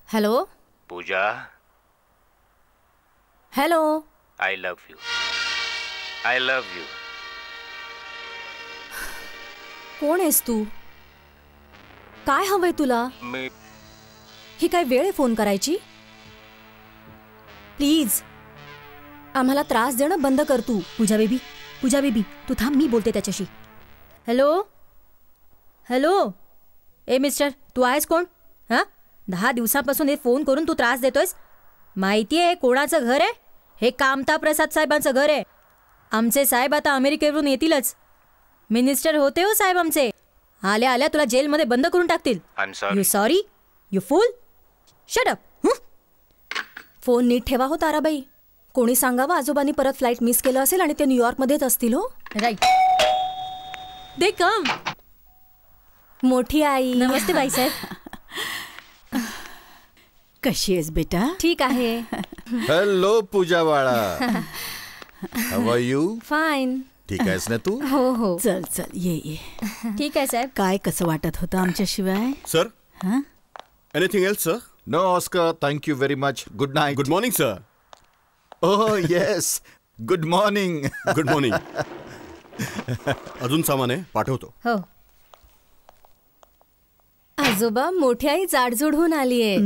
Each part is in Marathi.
Hello Pooja, hello. I love you. I love you. कोण आहेस तू? काय हवंय तुला? मी ही काय वेळ आहे फोन करायची? प्लीज आम्हाला त्रास देणं बंद कर तू. पूजा बेबी तू थांब, मी बोलते त्याच्याशी. Hello hello. ए मिस्टर, तू आहेस कोण? हां, 10 दिवसांपासून हे फोन करून तू त्रास देतोयस. माहिती आहे कोणाचं घर आहे? हे कामता प्रसाद साहेबांचं घर आहे. आमचे साहेब आता अमेरिकेवरून येतीलच. मिनिस्टर होते हो साहेब आमचे. आल्या आल्या तुला जेलमध्ये बंद करून टाकतील. You sorry you fool. Shut up. Phone नीट ठेवा हो ताराबाई. कोणी सांगावं आजोबांनी परत फ्लाईट मिस केलं असेल आणि ते न्यूयॉर्कमध्येच असतील. हो राईट. दे कम. मोठी आई. नमस्ते बाईसाहेब. कशी आहेस बेटा? ठीक आहे. हॅलो पूजा बाळा. How are you? फाईन. ठीक आहेस ना तू? हो हो. चल चल ये. ठीक आहे साहेब. काय कसं वाटत होतं आमच्याशिवाय? सर, हां, anything else sir? No Oscar, thank you very much. Good night. Good morning sir. Oh yes, good morning. Good morning. अजून सामान आहे, पाठवतो. हो. आजोबा, मोठी आई जाडजूड होऊन आलीये.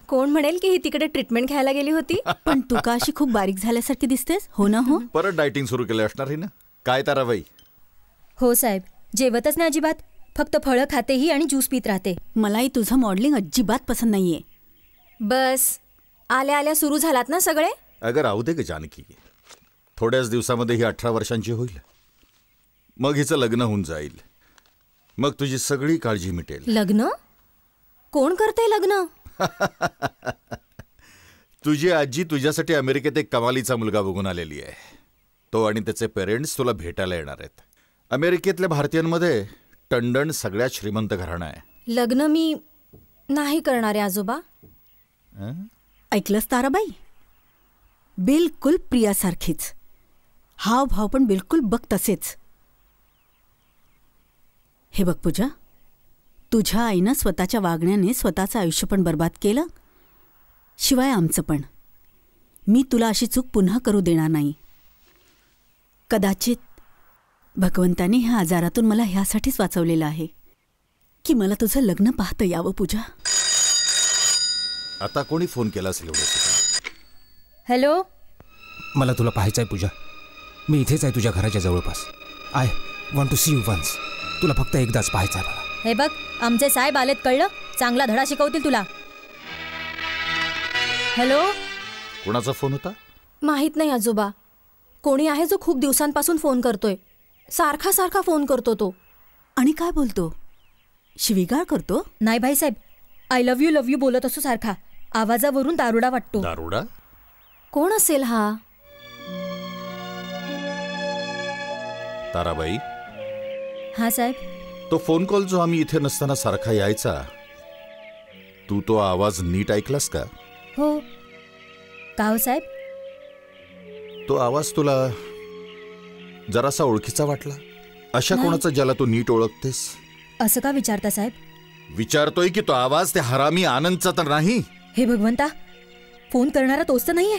कोण म्हणेल की ही तिकडे ट्रीटमेंट घ्यायला गेली होती? पण तू का अशी खूप बारीक झाल्यासारखी दिसतेस? हो ना? हो. परत डायटिंग सुरू केलं असणार आहे ना? काय ताराबाई? हो साहेब, जेवतच नाही अजिबात. फक्त फळं खातेही आणि ज्यूस पित राहते. मलाही तुझं मॉडेलिंग अजिबात पसंत नाहीये. बस आल्या आल्या सुरू झालात ना सगळे. अगं राहू दे ग जानकी. थोड्याच दिवसामध्ये ही 18 वर्षांची होईल. मग हिचं लग्न होऊन जाईल. मग तुझी सगळी काळजी मिटेल. लग्न? कोण करते लग्न? तुझी आजी तुझ्यासाठी अमेरिकेत एक कमालीचा मुलगा बघून आलेली आहे. तो आणि त्याचे पेरेंट्स तुला भेटायला येणार आहेत. अमेरिकेतल्या भारतीयांमध्ये टंडन सगळ्यात श्रीमंत घराणं आहे. लग्न मी नाही करणारे आजोबा. ऐकलंस ताराबाई? बिलकुल प्रियासारखीच. हावभाव पण बिलकुल बघ तसेच. हे बघ पूजा, तुझ्या आईनं स्वतःच्या वागण्याने स्वतःचं आयुष्य पण बर्बाद केलं, शिवाय आमचं पण. मी तुला अशी चूक पुन्हा करू देणार नाही. कदाचित भगवंताने ह्या आजारातून मला ह्यासाठीच वाचवलेलं आहे की मला तुझं लग्न पाहतं यावं. पूजा, आता कोणी फोन केला असेल एवढं? हॅलो. मला तुला पाहायचं आहे पूजा. मी इथेच आहे तुझ्या घराच्या जवळपास. I want to see you once. तुला फक्त एकदाच पाहायचं आहे मला. हे बघ, आमचे साहेब आलेत, कळलं? चांगला धडा शिकवतील तुला. हॅलो. कोणाचा फोन होता? माहित नाही आजोबा. कोणी आहे जो खूप दिवसांपासून फोन करतोय. सारखा सारखा फोन करतो तो. आणि काय बोलतो? शिवीगाळ करतो? नाही भाईसाहेब, आय लव्ह यू बोलत असतो सारखा. आवाजावरून दारुडा वाटतो. दारुडा? कोण असेल हा? ताराबाई, हा साहेब. तो फोन कॉल जो आम्ही इथे नसताना सारखा यायचा, तू तो आवाज नीट ऐकलास का? हो. का हो साहेब? तो आवाज तुला जरासा ओळखीचा वाटला? अशा कोणाचा ज्याला तू नीट ओळखतेस? असं का विचारता साहेब? विचारतोय की तो आवाज त्या हरामी आनंदचा तर नाही? हे भगवंता, फोन करणारा तोच तर नाहीये.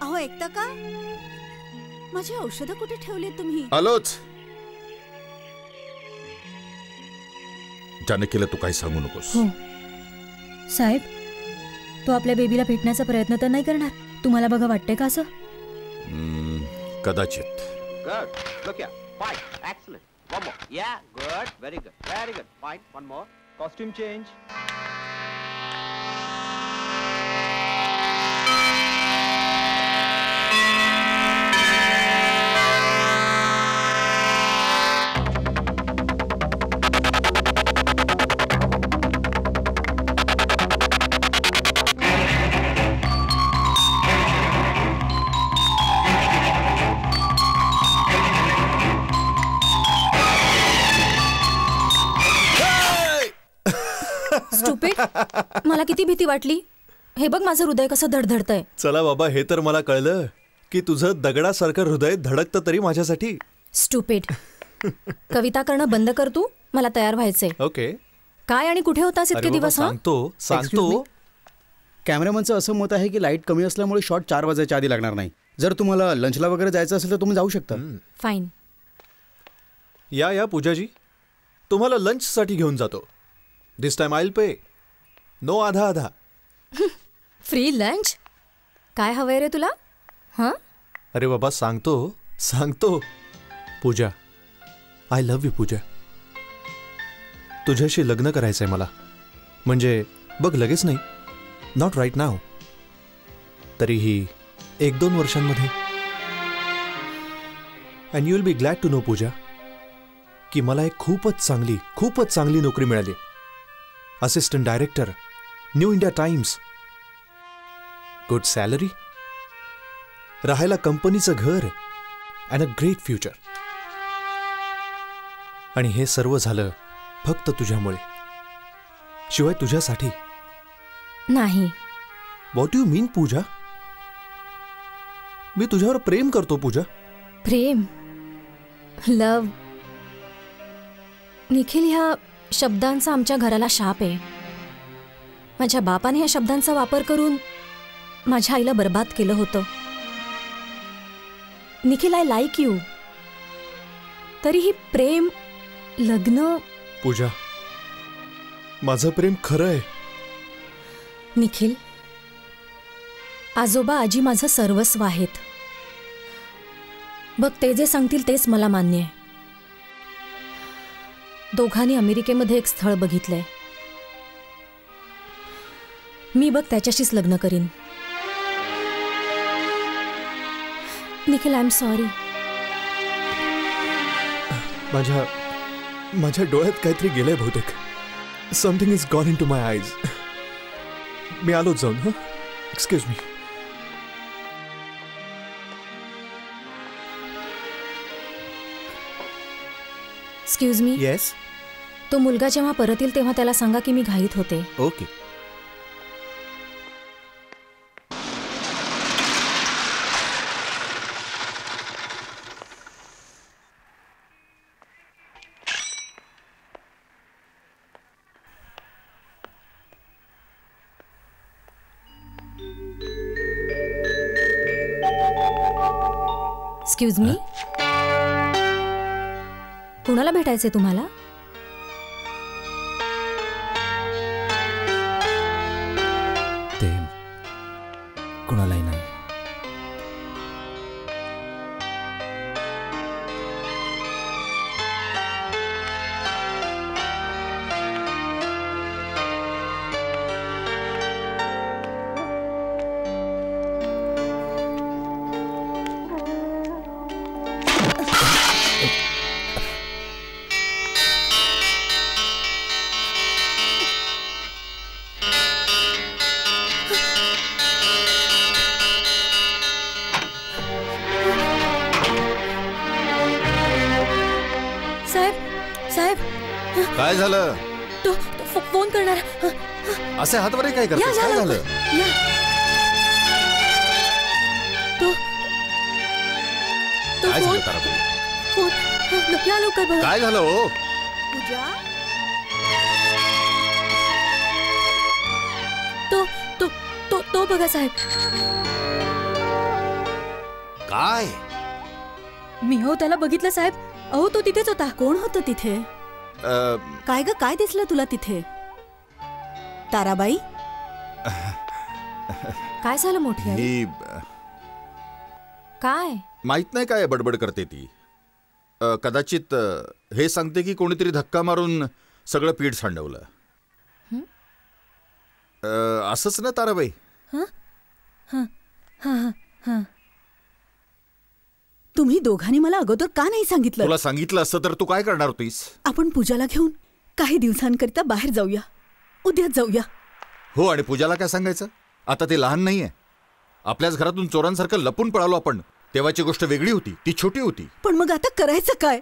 अहो ऐकता का? माझी औषधं कुठे ठेवली तुम्ही? आलोच. जानकीला तू काही सांगू नकोस. हो साहेब, तो आपल्या बेबीला भेटण्याचा प्रयत्न तर नाही करणार? तुम्हाला बघा वाटतंय का असं? कदाचित. Good. Look here. Fine. Excellent. One more. Yeah. Good. Very good. Very good. Fine. One more. Costume change. Stupid. मला किती भीती वाटली. हे बघ माझं हृदय कसं धडधडतंय. चला बाबा, हे तर मला कळलं की तुझं दगडासारखं हृदय धडकतं तरी माझ्यासाठी. स्टुपिड. कविता करणं बंद कर तू. मला तयार व्हायचंय. ओके. काय आणि कुठे होतास इतके दिवस? सांगतो. कॅमेरामनचं असं मत आहे की लाईट कमी असल्यामुळे शॉट 4 वाजायच्या आधी लागणार नाही. जर तुम्हाला लंचला वगैरे जायचं असेल तर तुम्ही जाऊ शकता. फाईन. या पूजाजी, तुम्हाला लंचसाठी घेऊन जातो. This time I will pay. No आधा आधा. Free lunch? काय हवंय रे तुला? हां? अरे बाबा सांगतो. Pooja, I love you Pooja. तुझ्याशी लग्न करायचंय मला. म्हणजे बघ, लगेच नाही, नॉट राईट नाव, तरीही 1-2 वर्षांमध्ये. And you will be glad to know Pooja की मला एक खूपच चांगली नोकरी मिळाली. Assistant director, New India Times, good salary, राहायला कंपनीचं घर अँड अ ग्रेट फ्युचर. आणि हे सर्व झालं फक्त तुझ्यामुळे, शिवाय तुझ्यासाठी नाही. व्हॉट यू मीन पूजा? मी तुझ्यावर प्रेम करतो पूजा. प्रेम, लव. निखिल, ह्या शब्दांचा आमच्या घराला शाप आहे. माझ्या बापाने ह्या शब्दांचा वापर करून माझ्या आईला बर्बाद केलं होतं. Nikhil, I like you. तरीही प्रेम, लग्न. पूजा, माझं प्रेम खरं आहे. निखिल, आजोबा आजी माझं सर्वस्व आहेत. बघ, ते जे सांगतील तेच मला मान्य आहे. दोघांनी अमेरिकेमध्ये एक स्थळ बघितलंय. मी बघ त्याच्याशीच लग्न करीन. Nikhil, I am sorry. माझ्या डोळ्यात काहीतरी गेलंय बहुतेक. Something is gone into my eyes. मी आलोच जाऊन. Excuse me. Excuse me. Yes. तो मुलगा जेव्हा परत येईल तेव्हा त्याला सांगा की मी घाईत होते. ओके. Excuse me. कुणाला भेटायचंय तुम्हाला? ते कुणालाही नाही. काय झालं? तो फोन करणार. असे हातवारे काय करतेस? काय झालं? काय झालं ताराबाई? काय झालं हो? पूजा, तो बघा साहेब. काय? मी हो त्याला बघितलं साहेब. अहो, तो तिथेच होता. कोण होतं तिथे? काय ग, काय दिसलं तुला तिथे? ताराबाई, काय झालं मोठी आई? ही काय माहित नाही काय बडबड करते ती. कदाचित हे सांगते की कोणीतरी धक्का मारून सगळं पीठ सांडवलं. असंच ना ताराबाई? तुम्ही दोघांनी मला अगोदर का नाही सांगितलं? तुला सांगितलं असतं तर तू काय करणार होतीस? आपण पूजाला घेऊन काही दिवसांकरिता बाहेर जाऊया. उद्याच जाऊया. हो, आणि पूजाला काय सांगायचं? आता ते लहान नाहीये. आपल्याच घरातून चोरांसारखं लपून पळालो आपण. तेव्हाची गोष्ट वेगळी होती, ती छोटी होती. पण मग आता करायचं काय?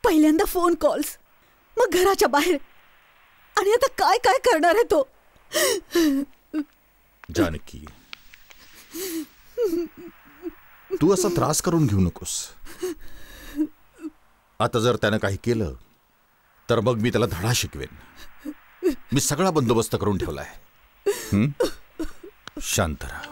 पहिल्यांदा फोन कॉल्स, मग घराच्या बाहेर, आणि आता काय काय करणार आहे तो? जानकी, तू असा त्रास करून घेऊ नकोस. आता जर त्यानं काही केलं तर मग मी त्याला धडा शिकवेन. मी सगळा बंदोबस्त करून ठेवलाय. शांत राहा.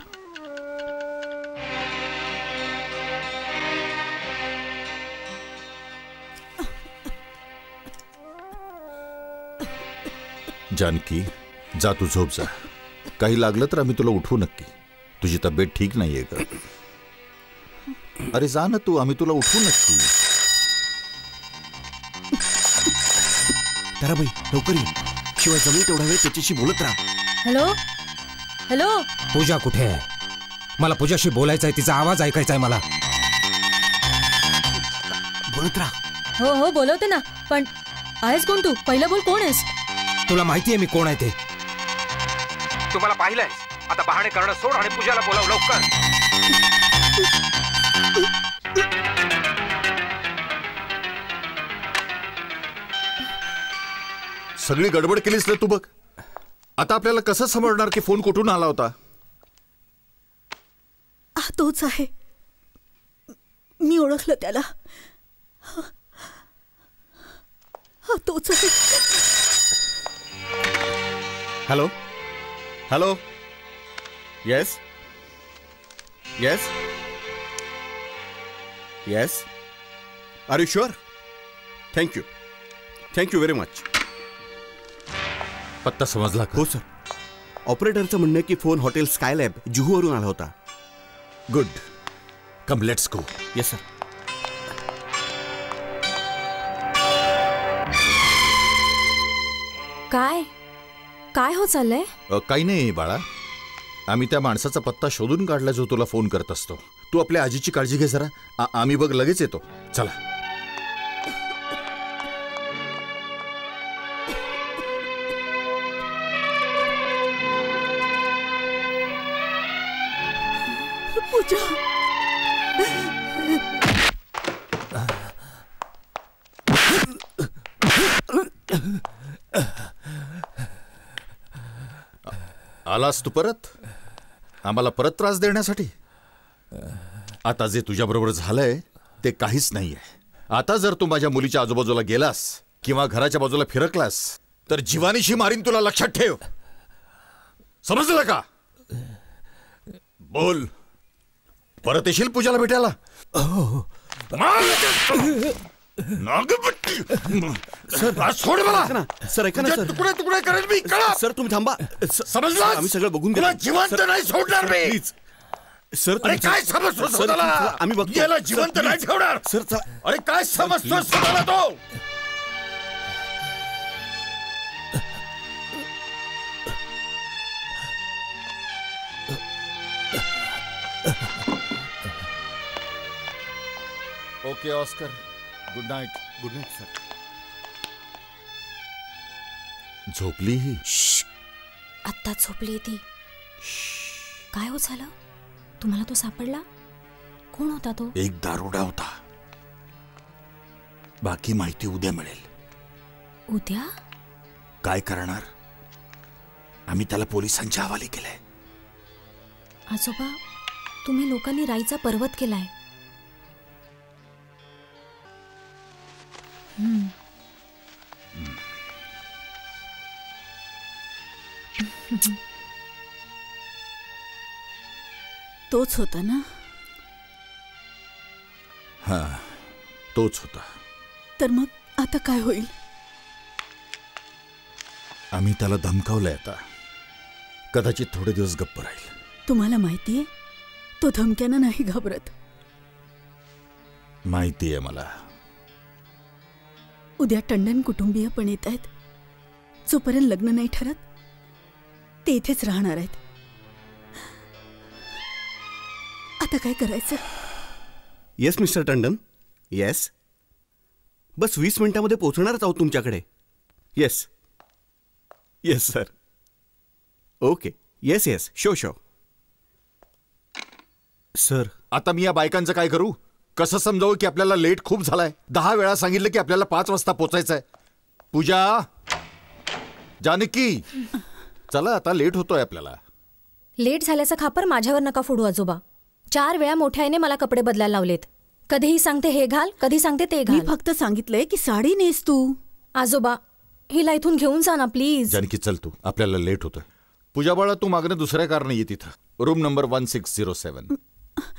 जानकी, जा तू झोप जा. काही लागलं तर आम्ही तुला उठवू नक्की. तुझी तब्येत ठीक नाहीये का? अरे जा ना तू, आम्ही तुला उठवू नक्की. ताराबाई लवकर ये. शिवाय जमेल तेवढा वेळ त्याच्याशी बोलत राहा. Hello hello. पूजा कुठे आहे? मला पूजाशी बोलायचं आहे. तिचा आवाज ऐकायचा आहे मला. बोलत राहा. हो हो बोलवते ना. पण आहेस कोण तू? पहिलं बोल, कोण आहेस? तुला माहिती आहे मी कोण आहे ते? तुम्हाला पाहिलंय. आता बहाणे करणं सोड आणि पूजाला बोलाव लवकर. सगळी गडबड केलीस ना तू बघ. आता आपल्याला कसं समजणार की फोन कुठून आला होता? तोच आहे. मी ओळखलं त्याला. हा तोच आहे. Hello hello. Yes yes yes. Are you sure? Thank you very much. पत्ता समजला का? हो सर. ऑपरेटरचं म्हणणं आहे की फोन हॉटेल स्कायलॅब जुहूवरून आला होता. Good. Come let's go. Yes sir. काय काय हो चाललंय? काही नाही बाळा. आम्ही त्या माणसाचा पत्ता शोधून काढला जो तुला फोन करत असतो. तू आपल्या आजीची काळजी घे जरा. आम्ही बघ लगेच येतो. चला. पूजा. आलास तू परत आम्हाला परत त्रास देण्यासाठी? आता जे तुझ्याबरोबर झालंय ते काहीच नाहीये. आता जर तू माझ्या मुलीच्या आजूबाजूला गेलास किंवा घराच्या बाजूला फिरकलास तर जीवानीशी मारीन तुला. लक्षात ठेव. समजलं का? बोल. परत येशील पूजाला भेटायला? सोड मला. सर ऐका ना. तुकडे तुकडे करेल मी. सर तुम्ही थांबा. समजलं? आम्ही सगळं बघून तुला घेतो. जिवंत नाही सोडणार मी. Please sir. अरे काय समजतो स्वतःला? आम्ही बघतो. याला जिवंत नाही ठेवणार. सर चला. अरे काय समजतो स्वतःला तो? Okay Oscar. Good night. Good night sir. झोपली ही? आत्ता झोपली ती. काय हो झालं? तुम्हाला तो सापडला? कोण होता तो? एक दारुडा होता. बाकी माहिती उद्या मिळेल. उद्या? काय करणार? आम्ही त्याला पोलिसांच्या हवाले केलंय. आजोबा, तुम्ही लोकांनी राईचा पर्वत केलाय. तोच होता ना? हा, तोच होता. तर मग आता काय होईल? आम्ही त्याला धमकावलंय. आता कदाचित थोडे दिवस गप्प राहील. तुम्हाला माहितीये तो धमक्यानं नाही घाबरत. माहिती आहे मला. उद्या टंडन कुटुंबीय पण येत आहेत. जोपर्यंत लग्न नाही ठरत ते इथेच राहणार आहेत. आता काय करायचं? Yes mister Tandon. येस. बस 20 मिनिटांमध्ये पोहोचणारच आहोत तुमच्याकडे. Yes yes sir. Okay. Yes yes. Show. Sir आता मी या बायकांचं काय करू? कसं समजावं की आपल्याला लेट खूप झालाय? 10 वेळा सांगितलं की आपल्याला 5 वाजता पोचायचंय. पूजा, जानकी, चला आता लेट होतोय आपल्याला. लेट झाल्याचा खापर माझ्यावर नका फोडू आजोबा. 4 वेळा मोठ्या आईने मला कपडे बदलायला लावलेत. कधीही सांगते हे घाल, कधी सांगते ते मी घाल. फक्त सांगितलंय की साडी नेस तू. आजोबा, हिला इथून घेऊन जा ना प्लीज. जानकी चल तू, आपल्याला लेट होतोय. पूजा बाळा, तू मागणं दुसऱ्या कारने ये तिथं. Room number 1607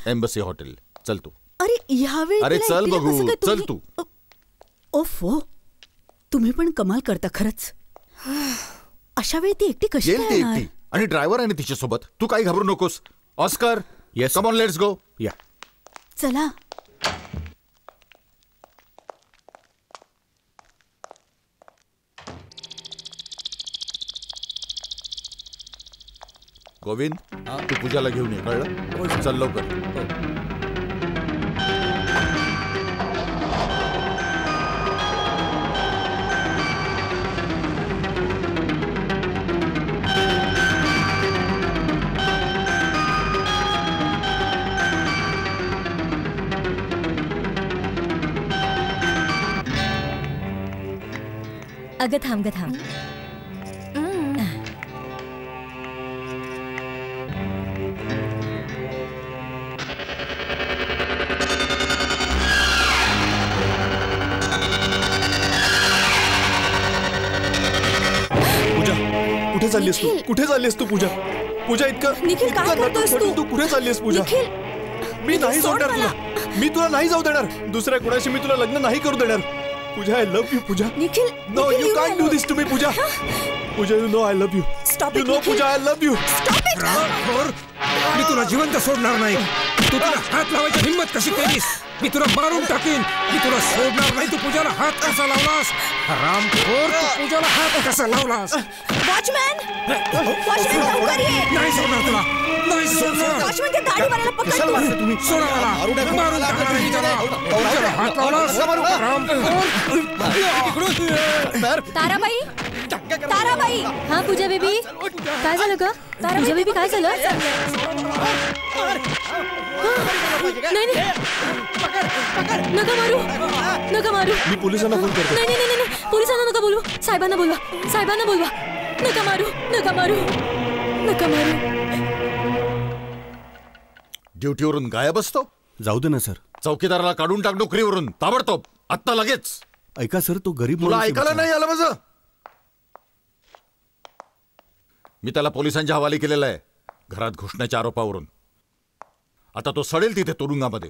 embassy hotel. चल तू. अरे यावेळी अरे तिला चल एकटीला बघू, कसं काय चल तुम्ही- तू. ओफो, तुम्ही पण कमाल करता खरंच. अशा वेळी ती एकटी कशी येईल काय ती येणार? एकटी आणि ड्रायव्हर आहे ना तिच्यासोबत. तू काही घाबरू नकोस. Oscar, Yes. Come on, let's go. या. चला. गोविंद, तू पूजाला घेऊन ये, कळलं? चल लवकर. अगं थांब ग थांब. पूजा, कुठे चाललीस तू? निखिल. कुठे चाललीस तू पूजा? पूजा, इतकं निखिल, काय इतकं करतोयस नटून तू? तू कुठे चाललीस पूजा? निखिल, मी नाही सोड सोडणार मला. तुला. मी तुला नाही जाऊ देणार. दुसऱ्या कुणाशी मी तुला लग्न नाही करू देणार. Pooja, I love you Pooja. Nikhil, no, Nikhil, you you can't do alone. This to me Pooja. Pooja, you know I love you. Stop you it, no Nikhil. Pooja, I love you. Stop it. मी तुला जिवंत सोडणार नाही. तू तुला हात लावायची हिंमत कशी केलीस? मी तुला मारून टाकीन. मी तुला सोडणार नाही. तू पूजाला हात कसा लावलास? रामखोर, तू पूजाला हात कसा लावलास? वॉचमॅन, वॉचमॅन लवकर ये. नाही सोडणार तुला. नाही सोडणार. वॉचमॅन, ते दाढीवाल्याला पकड तू. सोडा मला. मारून टाकणार मी त्याला. पूजाला हात लावलास? रामखोर. ताराबाई, ताराबाई. हा पूजा बेबी, काय झालं ग? पूजा बेबी, काय झालं? नाही नाही, नका मारू, नका मारू. मी पोलिसांना फोन करतो. नाही नाही नाही नाही, पोलिसांना नका बोलू. साहेबांना बोलवा, साहेबांना बोलवा. नका मारू, नका मारू, नका मारू. ड्युटीवरून गायब असतो. जाऊ दे ना सर. चौकीदाराला काढून टाक नोकरीवरून ताबडतोब, आत्ता लगेच. ऐका सर, तो गरीब तुला माणूस आहे ऐकायला बिचारा. नाही आलं माझं? मी त्याला पोलिसांच्या हवाली केलेला आहे घरात घुसण्याच्या आरोपावरून. आता तो सडेल तिथे तुरुंगामध्ये.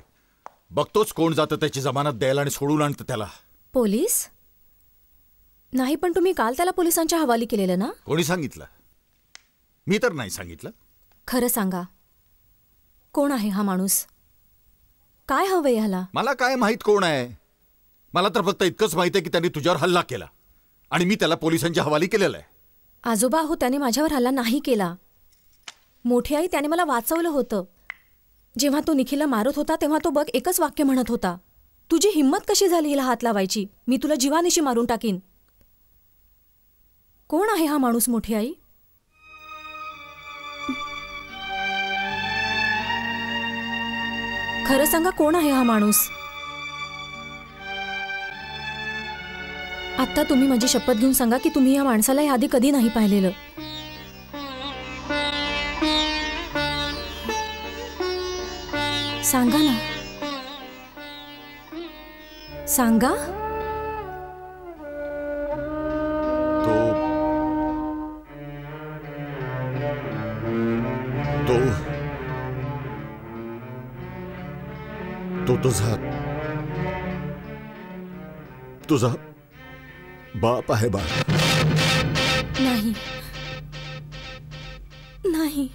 बघतोच कोण जातं त्याची जमानत द्यायला आणि सोडून आणतं त्याला. पोलीस नाही, पण तुम्ही काल त्याला पोलिसांच्या हवाली केलेलं ना? कोणी सांगितलं? मी तर नाही सांगितलं. खरं सांगा, कोण आहे हा माणूस? काय हवंय ह्याला? मला काय माहित कोण आहे. मला तर फक्त इतकंच माहित आहे की त्यांनी तुझ्यावर हल्ला केला आणि मी त्याला पोलिसांच्या हवाली केलेला आहे. आजोबा हो, त्याने माझ्यावर हल्ला नाही केला. मोठी आई, त्याने मला वाचवलं होतं. जेव्हा तो निखिलला मारत होता तेव्हा तो बघ एकच वाक्य म्हणत होता, तुझी हिंमत कशी झाली हिला हात लावायची? मी तुला जीवानिशी मारून टाकीन. कोण आहे हा माणूस मोठी आई? खरं सांगा, कोण आहे हा माणूस? आता तुम्ही माझी शपथ घेऊन सांगा की तुम्ही या माणसाला याआधी कधी नाही पाहिलेलं. सांगा ना, सांगा. तो तुझा बाप आहे बा. नाही नाही,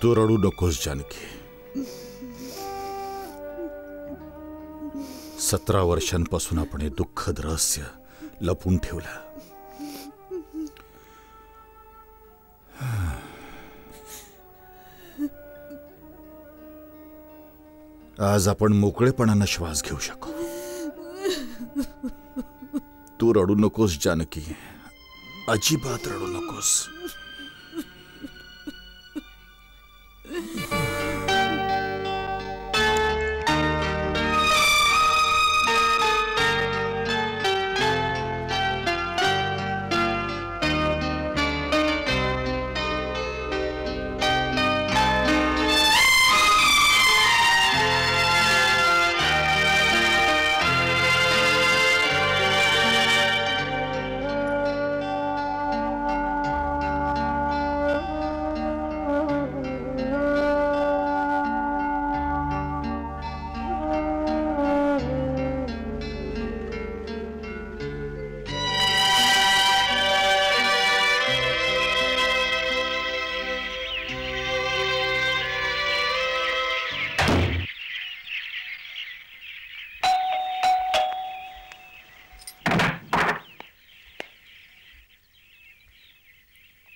तू रडू नकोस जानकी. 17 वर्षांपासून आपण हे दुःखद रहस्य लपून ठेवलं. आज आपण मोकळेपणानं श्वास घेऊ शकू. तू रडू नकोस जानकी, अजिबात रडू नकोस.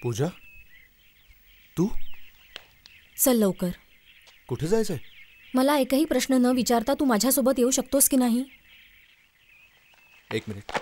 पूजा, तू चल लवकर. कुठे जायचंय? मला एकही प्रश्न न विचारता तू माझ्यासोबत येऊ शकतोस की नाही? एक minute.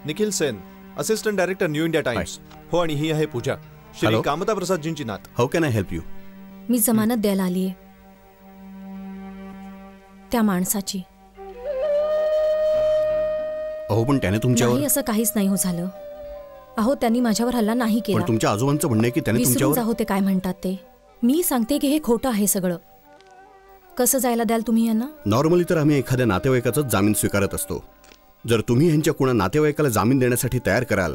Nikhil Sen, assistant director New India times. हो, आणि ही आहे पूजा, श्री Hello. कामता प्रसादजींची नात. How can I help you? मी जमानत द्यायला आलीये त्या माणसाची. अहो पण त्याने तुमच्यावर नाही, असं काहीच नाही हो झालं. अहो, त्यांनी माझ्यावर हल्ला नाही केला. पण तुमच्या आजोबांचं म्हणणं आहे की त्याने विसरून तुमच्यावर जाहो ते काय म्हणतात ते. मी सांगते की हे खोटं आहे सगळं. कसं जायला द्याल तुम्ही यांना? नॉर्मली तर आम्ही एखाद्या नातेवाईकाचाच जामीन स्वीकारत असतो. जर तुम्ही ह्यांच्या कुणा नातेवाईकाला जामीन देण्यासाठी तयार कराल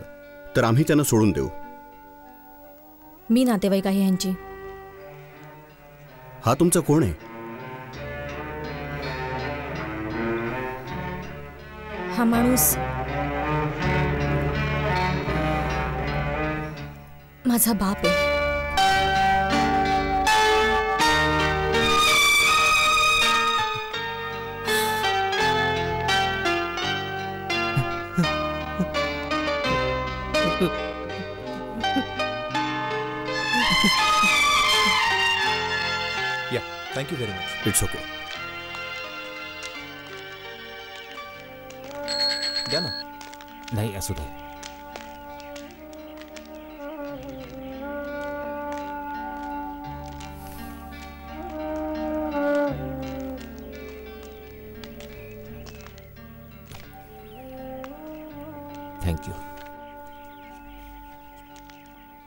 तर आम्ही त्यांना सोडून देऊ. मी नातेवाईक आहे यांची. हा तुमचा कोण आहे? हा माणूस माझा बाप आहे. या, thank you very much. It's okay. द्या ना. नाही, असू दे. थँक्यू.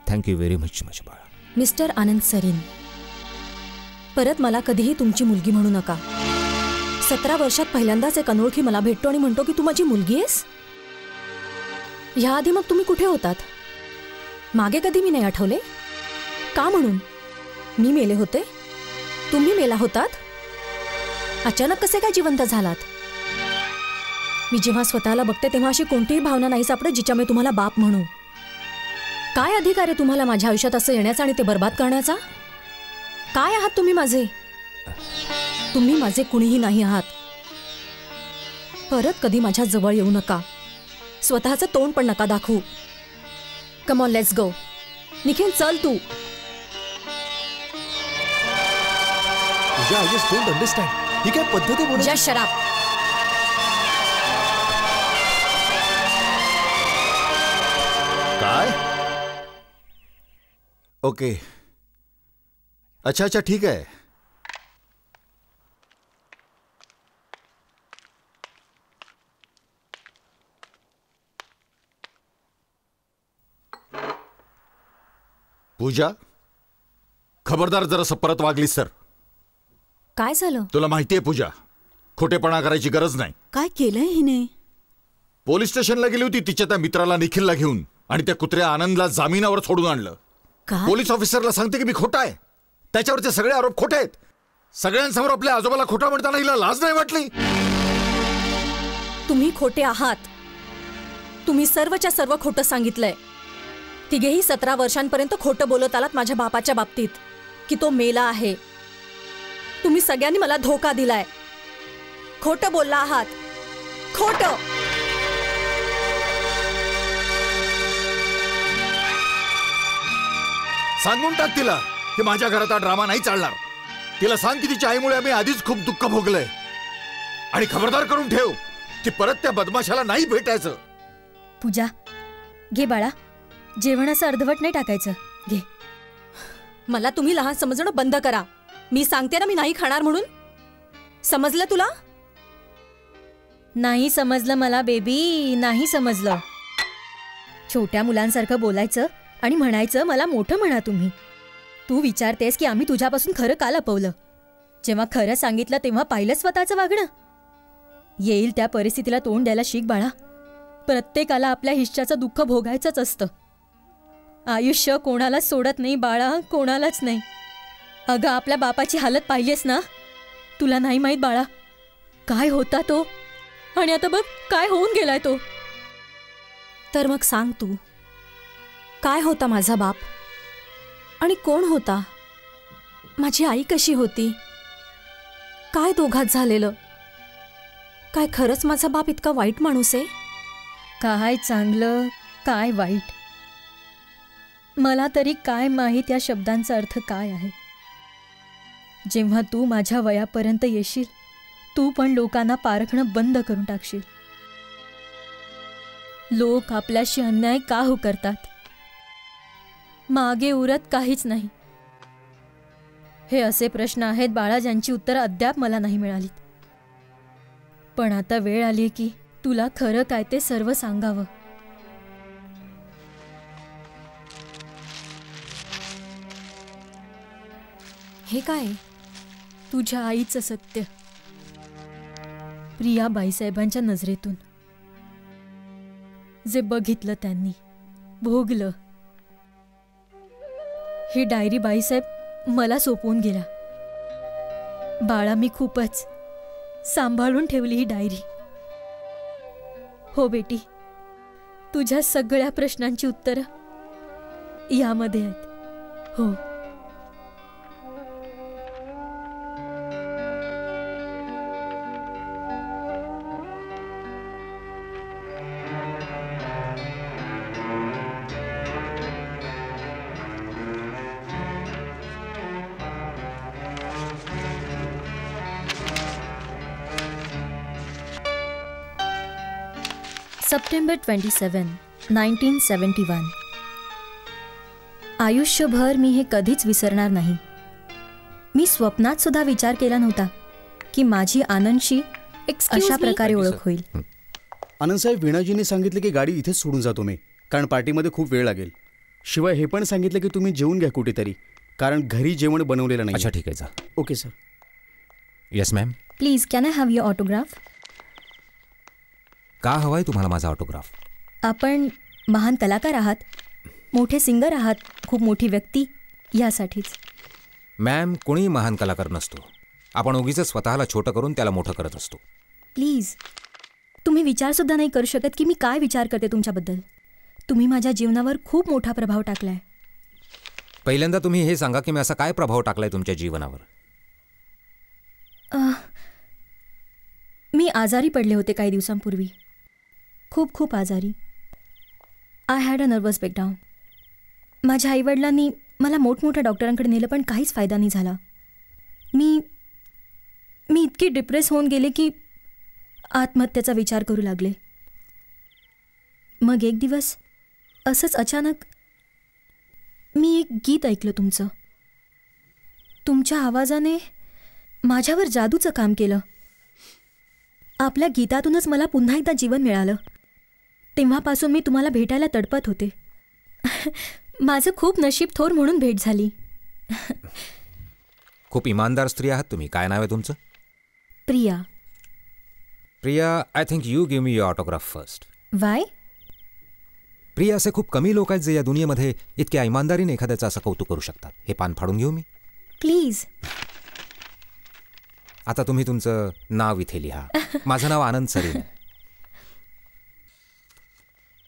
थँक्यू व्हेरी मच माझ्या बाळा. मिस्टर आनंद सरीन, परत मला कधीही तुमची मुलगी म्हणू नका. 17 वर्षात पहिल्यांदाच एक अनोळखी मला भेटतो आणि म्हणतो की तू माझी मुलगी आहेस. ह्याआधी मग तुम्ही कुठे होतात? मागे कधी मी नाही आठवले का? म्हणून मी मेले होते, तुम्ही मेला होतात. अचानक कसे काय जिवंत झालात? मी जेव्हा स्वतःला बघते तेव्हा अशी कोणतीही भावना नाही सापडत जिच्यामुळे तुम्हाला बाप म्हणू. काय अधिकार आहे तुम्हाला माझ्या आयुष्यात असं येण्याचा आणि ते बर्बाद करण्याचा? काय आहात तुम्ही माझे? तुम्ही माझे कुणीही नाही आहात. परत कधी माझ्या जवळ येऊ नका. स्वतःचं तोंड पण नका दाखवू. Come on, let's go. Nikhil, चल तू. पूजा, आय जस्ट डोंट अंडरस्टँड. ही काय पद्धत आहे बोलायची? Just shut up. काय? ओके, अच्छा अच्छा, ठीक आहे. पूजा, खबरदार जरासं परत वागली सर. काय झालं? तुला माहितीये पूजा, खोटेपणा करायची गरज नाही. काय केलंय हिने? पोलीस स्टेशनला गेली होती तिच्या त्या मित्राला निखिलला घेऊन, आणि त्या कुत्र्या आनंदला जामिनावर सोडून आणलं. काय? पोलीस ऑफिसरला सांगते की मी खोटा आहे. त्याच्यावरचे सगळे आरोप खोटे आहेत. सगळ्यांसमोर आपल्या आजोबाला खोटा म्हणताना हिला लाज नाही वाटली? तुम्ही खोटे आहात. तुम्ही सर्वच्या सर्व खोटं सांगितलंय. तिघेही 17 वर्षांपर्यंत खोटं बोलत आलात माझ्या बापाच्या बाबतीत की तो मेला आहे. तुम्ही सगळ्यांनी मला धोका दिलाय. खोटं बोलला आहात. खोटं. सांगून टाक तिला की माझ्या घरात हा ड्रामा नाही चालणार. तिला सांग की तिच्या आईमुळे आम्ही आधीच खूप दुःख भोगलंय. आणि खबरदार करून ठेव की परत त्या बदमाशाला नाही भेटायचं. पूजा, घे बाळा. जेवण असं अर्धवट नाही टाकायचं. घे. मला तुम्ही लहान समजणं बंद करा. मी सांगते ना, मी नाही खाणार म्हणून. समजलं तुला? नाही समजलं मला बेबी, नाही समजलं. छोट्या मुलांसारखं बोलायचं आणि म्हणायचं मला मोठं म्हणा तुम्ही. तू विचारतेस की आम्ही तुझ्यापासून खरं का लपवलं? जेव्हा खरं सांगितलं तेव्हा पाहिलं स्वतःचं वागणं. येईल त्या परिस्थितीला तोंड द्यायला शिक बाळा. प्रत्येकाला आपल्या हिश्श्याचं दुःख भोगायचंच असतं. आयुष्य कोणालाच सोडत नाही बाळा, कोणालाच नाही. अगं आपल्या बापाची हालत पाहिलीस ना. तुला नाही माहीत बाळा काय होता तो, आणि आता बघ काय होऊन गेलाय तो. तर मग सांग तू, काय होता माझा बाप आणि कोण होता? माझी आई कशी होती? काय दोघात झालेलं? काय खरंच माझा बाप इतका वाईट माणूस आहे? काय चांगलं काय वाईट, मला तरी काय माहीत या शब्दांचा अर्थ काय आहे. जेव्हा तू माझ्या वयापर्यंत येशील, तू पण लोकांना पारखणं बंद करून टाकशील. लोक आपल्याशी अन्याय का हो करतात, मागे उरत काहीच नाही. हे असे प्रश्न आहेत बाळा ज्यांची उत्तरं अद्याप मला नाही मिळालीत. पण आता वेळ आली की तुला खरं काय ते सर्व सांगावं. हे काय? तुझ्या आईचं सत्य, प्रिया बाईसाहेबांच्या नजरेतून जे बघितलं त्यांनी, भोगलं. ही डायरी बाईसाहेब मला सोपवून गेला. बाळा मी खूपच सांभाळून ठेवली ही डायरी. हो बेटी, तुझ्या सगळ्या प्रश्नांची उत्तरं यामध्ये आहेत. हो. सप्टेंबर 27, 1971. आयुष्यभर मी हे कधीच विसरणार नाही. मी स्वप्नात सुद्धा विचार केला नव्हता की माझी आनंदशी अशा प्रकारे ओळख होईल. आनंद साहेब, वीणाजीने सांगितले की गाडी इथेच सोडून जातो मी, कारण पार्टीमध्ये खूप वेळ लागेल. शिवाय हे पण सांगितलं की तुम्ही जेवून घ्या कुठेतरी, कारण घरी जेवण बनवलेलं नाही. अच्छा ठीक आहे, जा. Okay sir. Yes ma'am. Please can I have your autograph? का हवाय तुम्हाला माझा ऑटोग्राफ? आपण महान कलाकार आहात, मोठे सिंगर आहात, खूप मोठी व्यक्ती, यासाठीच. मॅम, कोणी महान कलाकार नसतो. आपण उगीच स्वतःला छोटं करून त्याला मोठं करत असतो. प्लीज, तुम्ही विचारसुद्धा नाही करू शकत की मी काय विचार करते तुमच्याबद्दल. तुम्ही माझ्या जीवनावर खूप मोठा प्रभाव टाकलाय. पहिल्यांदा तुम्ही हे सांगा की मी असा काय प्रभाव टाकलाय तुमच्या जीवनावर? मी आजारी पडले होते काही दिवसांपूर्वी, खूप आजारी. I had a nervous breakdown. माझ्या आईवडिलांनी मला मोठमोठ्या डॉक्टरांकडे नेलं, पण काहीच फायदा नाही झाला. मी इतकी डिप्रेस होऊन गेले की आत्महत्येचा विचार करू लागले. मग एक दिवस असंच अचानक मी एक गीत ऐकलं तुमचं. तुमच्या आवाजाने माझ्यावर जादूचं काम केलं. आपल्या गीतातूनच मला पुन्हा एकदा जीवन मिळालं. तेव्हापासून मी तुम्हाला भेटायला तडपत होते. माझं खूप नशीब थोर म्हणून भेट झाली. खूप इमानदार स्त्री आहात तुम्ही. काय नाव आहे तुमचं? Priya. Priya, I think you give me your autograph first. Y? Priya, असे खूप कमी लोक आहेत जे या दुनियेमध्ये इतक्या इमानदारीने एखाद्याचं असं कौतुक करू शकतात. हे पान फाडून घेऊ मी? प्लीज. आता तुम्ही तुमचं नाव इथे लिहा. माझं नाव आनंद सरीन.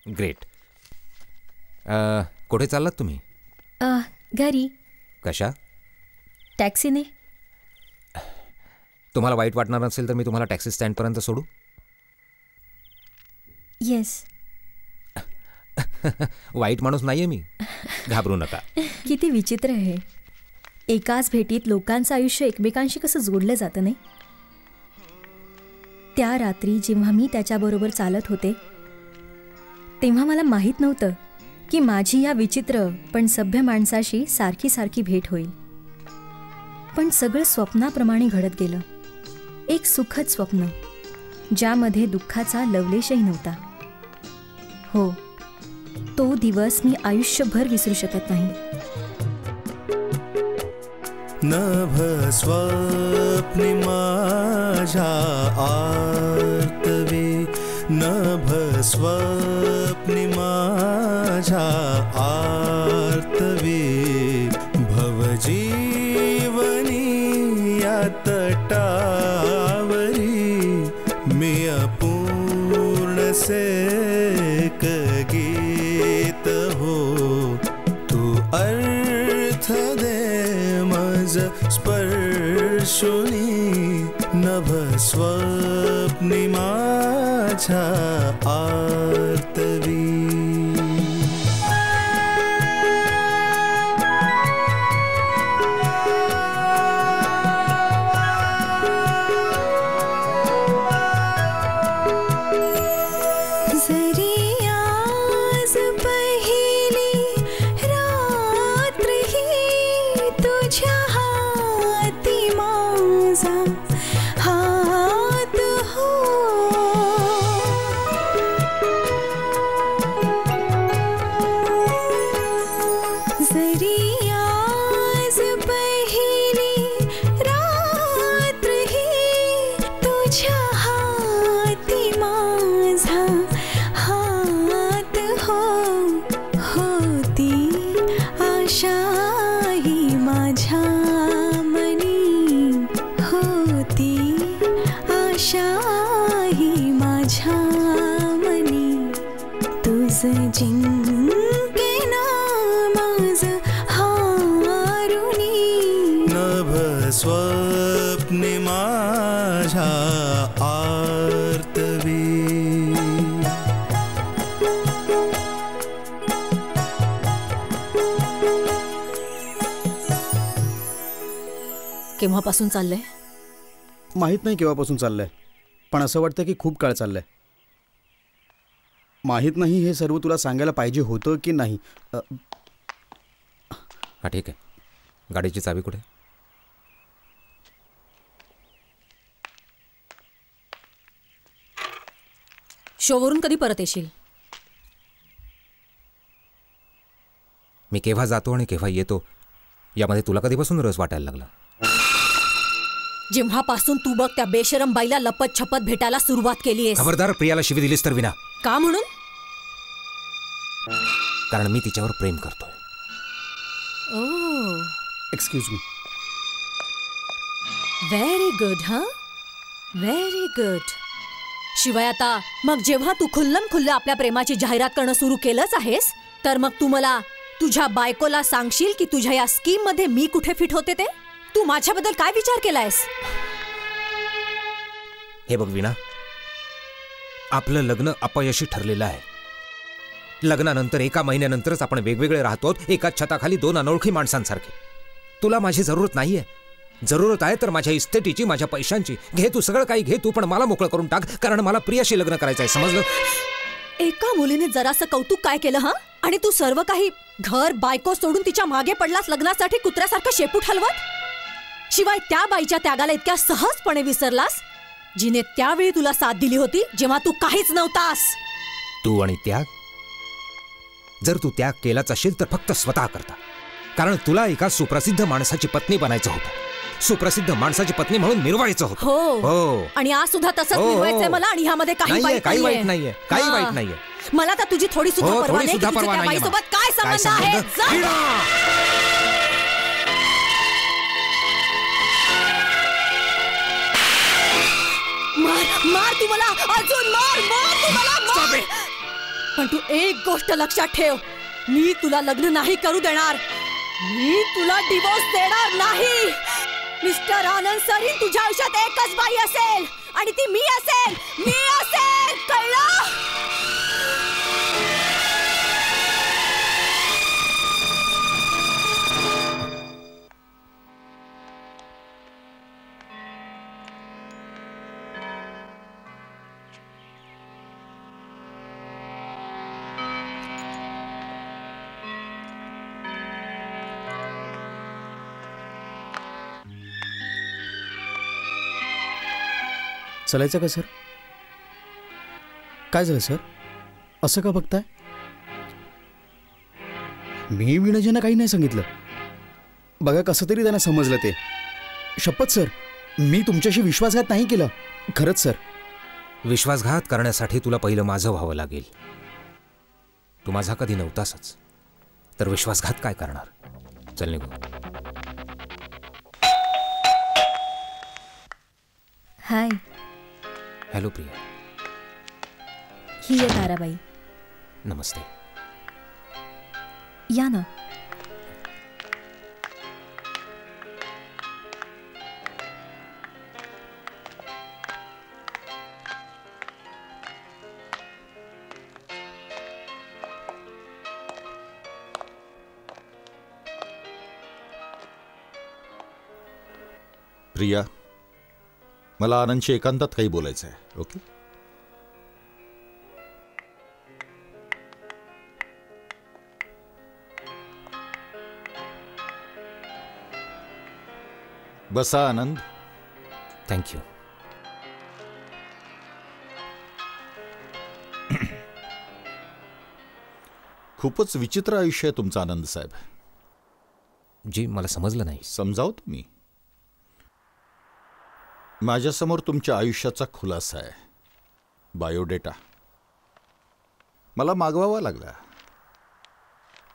ग्रेट. कुठे चाललात तुम्ही? घरी. कशा? टॅक्सीने. तुम्हाला वाईट वाटणार नसेल तर मी तुम्हाला टॅक्सी स्टँडपर्यंत सोडू? येस. वाईट माणूस नाहीये मी, घाबरू नका. किती विचित्र आहे, एकाच भेटीत लोकांचं आयुष्य एकमेकांशी कसं जोडलं जातं नाही. त्या रात्री जेव्हा मी त्याच्याबरोबर चालत होते तेव्हा मला माहीत नव्हतं की माझी या विचित्र पण सभ्य माणसाशी सारखी सारखी भेट होईल. पण सगळं स्वप्नाप्रमाणे घडत गेलं. एक सुखद स्वप्न ज्यामध्ये दुःखाचा लवलेशही नव्हता. हो, तो दिवस मी आयुष्यभर विसरू शकत नाही. नभ स्वप्नि माझ्या आर्तवे, नभ स्वप्नि माझ्या भवजीवनी या तटावरी मी अपूर्ण से गीत हो तू अर्थ दे मज स्पर्शुनी नभ स्वप्नि माझ्या आर्तवी स्वप्नि माझ्या आर्तवी केव्हापासून चाललंय माहित नाही केव्हापासून चाललंय, पण असं वाटतं की खूप काळ चाललंय. माहित नाही हे सर्व तुला सांगायला पाहिजे होतं की नाही. हा ठीक आहे, गाडीची चावी कुठे? शोवरून कधी परत येशील? मी केव्हा जातो आणि केव्हा येतो यामध्ये तुला कधीपासून रस वाटायला लागला? जेव्हापासून तू बघ त्या बेशरम बाईला लपत छपत भेटायला सुरुवात केलीयस. खबरदार प्रियाला शिवी दिलीस तर विना. का म्हणून? कारण मी तिच्यावर प्रेम करतोय. ओह, एक्सक्यूज मी. Very good. हा, व्हेरी गुड. शिवाय आता मग जेव्हा तू खुल्लम खुल्ल आपल्या प्रेमाची जाहिरात करणं सुरू केलंच आहेस, तर मग तू मला तुझ्या बायकोला सांगशील की तुझ्या या स्कीम मध्ये मी कुठे फिट होते ते? तू माझ्याबद्दल काय विचार केलायस? हे बघ विना, आपलं लग्न अपयशी ठरलेलं आहे. लग्नानंतर 1 महिन्यानंतरच आपण वेगवेगळे राहतो, एकाच छताखाली 2 अनोळखी माणसांसारखे. तुला माझी जरूरत नाहीये. जरूरत आहे तर माझ्या इस्टेटीची, माझ्या पैशांची. घे तू सगळं काही घे तू, पण मला मोकळं करून टाक, कारण मला प्रियाशी लग्न करायचं आहे. समजलं? एका मुलीने जरासं कौतुक काय केलं हा? आणि तू सर्व काही घर बायको सोडून तिच्या मागे पडलास लग्नासाठी कुत्र्यासारखं शेपूट हलवत. शिवाय त्या बाईच्या त्यागाला इतक्या सहजपणे विसरलास जिने त्यावेळी तुला साथ दिली होती जेव्हा तू काहीच नव्हतास. तू आणि त्याग? जर तू त्याग केलाच असेल तर फक्त स्वतः करता, कारण तुला एका सुप्रसिद्ध माणसाची पत्नी बनायचं होतं. सुप्रसिद्ध माणसाची पत्नी म्हणून मिरवायचं होतं. हो, आणि आज सुद्धा तसंच मिरवायचंय मला, आणि ह्यामध्ये काही वाईट नाहीये. काही वाईट नाहीये. मला तर तुझी थोडी सुद्धा परवा नाही की तुझ्या त्या बाईसोबत काय संबंध आहे. मार तू मला, अजून मार तू मला, मार. पण तू एक गोष्ट लक्षात ठेव, मी तुला लग्न नाही करू देणार. मी तुला डिवोर्स देणार नाही. मिस्टर आनंद सरीन तुझ्या आयुष्यात एकच बाई असेल, आणि ती मी असेल. कळलं? चालायचं का सर? काय झालं सर? असं का बघताय? मी विनयजींना काही नाही सांगितलं. बघा कसं तरी त्यांना समजलं ते. शपथ सर, मी तुमच्याशी विश्वासघात नाही केला. खरंच सर. विश्वासघात करण्यासाठी तुला पहिलं माझं व्हावं लागेल. तू माझा कधी नव्हतासच. तर विश्वासघात काय करणार. चल निघू. हाय. हॅलो प्रिया. ही आहे ताराबाई. नमस्ते. या ना. प्रिया, मला आनंदशी एकांतात काही बोलायचं आहे. ओके. बसा आनंद. थँक्यू. खूपच विचित्र आयुष्य आहे तुमचं आनंद साहेब. जी, मला समजलं नाही. समजाव तुम्ही. माझ्यासमोर तुमच्या आयुष्याचा खुलासा आहे, बायोडेटा. मला मागवावा लागला.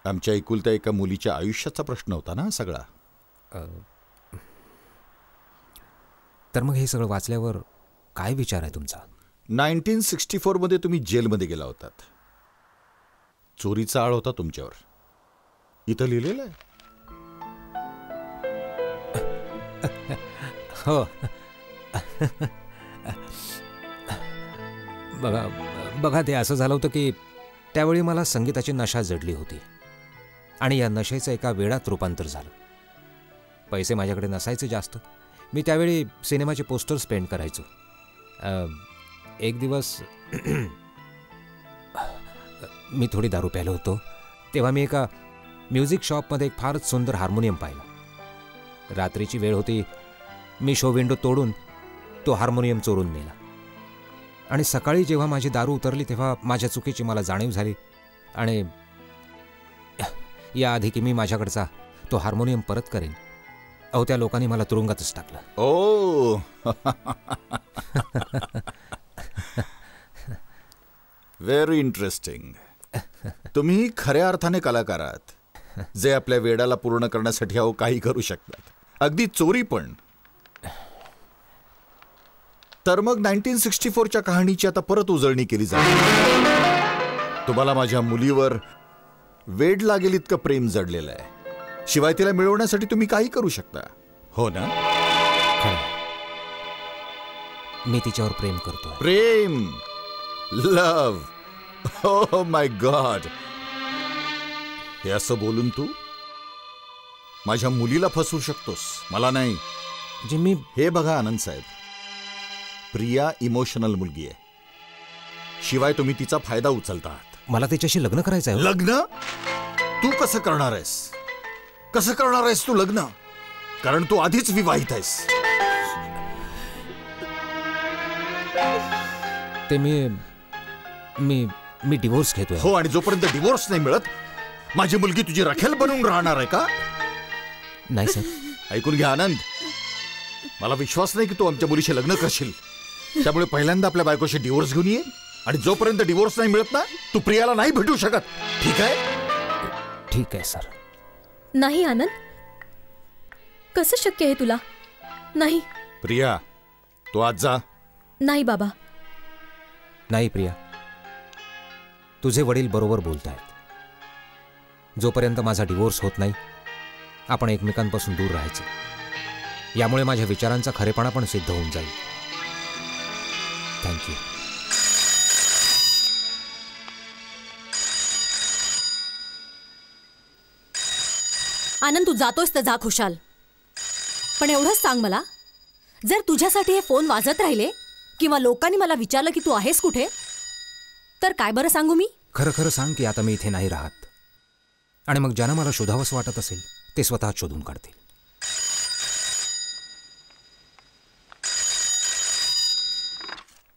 आमच्या एकुलत्या एका मुलीच्या आयुष्याचा प्रश्न होता ना सगळा. तर मग हे सगळं वाचल्यावर काय विचार आहे तुमचा? 1964 मध्ये तुम्ही जेलमध्ये गेला होतात. चोरीचा आळ होता तुमच्यावर. इथं लिहिलेलं आहे. हो. बघा ते असं झालं होतं की त्यावेळी मला संगीताची नशा जडली होती आणि या नशेचं एका वेळात रूपांतर झालं. पैसे माझ्याकडे नसायचे जास्त. मी त्यावेळी सिनेमाचे पोस्टर्स पेंट करायचो. एक दिवस मी थोडी दारू प्यायलो होतो. तेव्हा मी एका म्युझिक शॉपमध्ये एक फारच सुंदर हार्मोनियम पाहिला. रात्रीची वेळ होती. मी शो विंडो तोडून तो हार्मोनियम चोरून नेला आणि सकाळी जेव्हा माझी दारू उतरली तेव्हा माझ्या चुकीची मला जाणीव झाली आणि याआधी की मी माझ्याकडचा तो हार्मोनियम परत करेन, अहो त्या लोकांनी मला तुरुंगातच टाकलं. ओ. Very interesting. तुम्ही खऱ्या अर्थाने कलाकार आहात, जे आपल्या वेडाला पूर्ण करण्यासाठी अहो काही करू शकतात, अगदी चोरी पण. तर मग 1964च्या कहाणीची आता परत उजळणी केली जाते. तुम्हाला माझ्या मुलीवर वेड लागेल इतकं प्रेम जडलेलं आहे. शिवाय तिला मिळवण्यासाठी तुम्ही काही करू शकता, हो ना? मी तिच्यावर प्रेम करतो. प्रेम, लव. Oh my god. हे असं बोलून तू माझ्या मुलीला फसवू शकतोस, मला नाही. जिम्मी, हे बघा आनंद साहेब, प्रिया इमोशनल मुलगी आहे. शिवाय तुम्ही तिचा फायदा उचलता आहात. मला तिच्याशी लग्न करायचं आहे. लग्न? तू कसं करणार आहेस? कसं करणार आहेस तू लग्न? कारण तू आधीच विवाहित आहेस. ते मी डिवोर्स घेतोय. हो, आणि जोपर्यंत डिवोर्स नाही मिळत माझी मुलगी तुझी रखेल बनून राहणार आहे का? नाही सर. ऐकून घ्या आनंद, मला विश्वास नाही की तू आमच्या मुलीशी लग्न करशील. त्यामुळे पहिल्यांदा आपल्या बायकोशी डिवोर्स घेऊन ये, आणि जोपर्यंत डिवोर्स नाही मिळत ना तू प्रियाला नाही भेटू शकत. ठीक आहे? ठीक आहे सर. नाही आनंद, कसं शक्य आहे तुला? नाही. प्रिया, तू आज जा. नाही बाबा. नाही प्रिया, तुझे वडील बरोबर बोलतायत. जोपर्यंत माझा डिवोर्स होत नाही आपण एकमेकांपासून दूर राहायचं. यामुळे माझ्या विचारांचा खरेपणा पण सिद्ध होऊन जाईल. थँक्यू. आनंद, तू जातोस तर जा खुशाल. पण एवढंच सांग मला, जर तुझ्यासाठी हे फोन वाजत राहिले किंवा लोकांनी मला विचारलं की तू आहेस कुठे, तर काय बरं सांगू मी? खरं खरं सांग की आता मी इथे नाही राहत, आणि मग ज्यांना मला शोधावंसं वाटत असेल ते स्वतः शोधून काढतील.